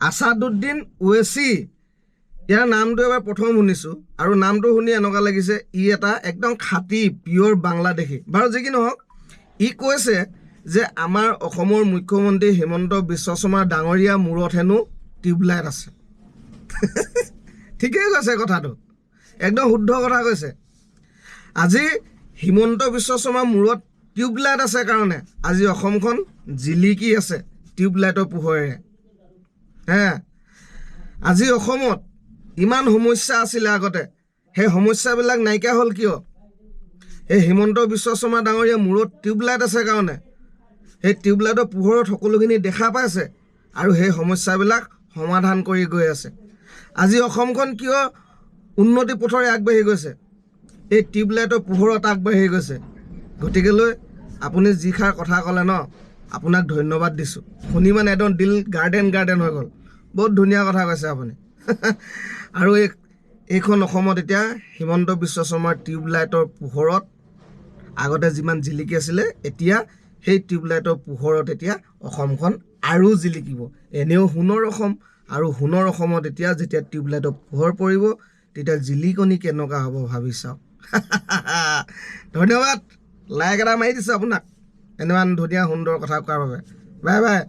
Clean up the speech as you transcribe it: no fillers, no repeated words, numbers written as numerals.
আছাদুদ্দিন ওৱেচি ইয়াৰ নামটো এবাৰ প্ৰথম শুনিছোঁ আৰু নামটো শুনি এনেকুৱা লাগিছে ই এটা একদম খাঁটি পিয়'ৰ বাংলাদেশী। বাৰু যি কি নহওক, ই কৈছে যে আমাৰ অসমৰ মুখ্যমন্ত্ৰী হিমন্ত বিশ্ব শৰ্মা ডাঙৰীয়া মূৰত হেনো টিউবলাইট আছে। ঠিকেই কৈছে কথাটো, একদম শুদ্ধ কথা কৈছে। আজি হিমন্ত বিশ্ব শৰ্মাৰ মূৰত টিউবলাইট আছে কাৰণে আজি অসমখন জিলিকি আছে টিউবলাইটৰ পোহৰেৰে। আজি অসমত ইমান সমস্যা আছিলে আগতে, সেই সমস্যাবিলাক নাইকিয়া হ'ল কিয়? সেই হিমন্ত বিশ্ব শৰ্মা ডাঙৰীয়া মূৰত টিউবলাইট আছে কাৰণে। সেই টিউবলাইটৰ পোহৰত সকলোখিনি দেখা পাইছে আৰু সেই সমস্যাবিলাক সমাধান কৰি গৈ আছে। আজি অসমখন কিয় উন্নতি পথৰে আগবাঢ়ি গৈছে? এই টিউবলাইটৰ পোহৰত আগবাঢ়ি গৈছে। গতিকেলৈ আপুনি যিষাৰ কথা ক'লে ন, আপোনাক ধন্যবাদ দিছোঁ। শুনি মানে একদম দিল গাৰ্ডেন হৈ গ'ল। বহুত ধুনীয়া কথা কৈছে আপুনি। আৰু এইখন অসমত এতিয়া হিমন্ত বিশ্ব শৰ্মাৰ টিউবলাইটৰ পোহৰত আগতে যিমান জিলিকি আছিলে, এতিয়া সেই টিউবলাইটৰ পোহৰত এতিয়া অসমখন আৰু জিলিকিব। এনেও সোণৰ অসম, আৰু সোণৰ অসমত এতিয়া যেতিয়া টিউবলাইটৰ পোহৰ পৰিব তেতিয়া জিলিকনি কেনেকুৱা হ'ব ভাবি চাওক। ধন্যবাদ, লাইক এটা মাৰি দিছোঁ আপোনাক এনেকুৱা ধুনীয়া সুন্দৰ কথা কোৱাৰ বাবে। Bye bye.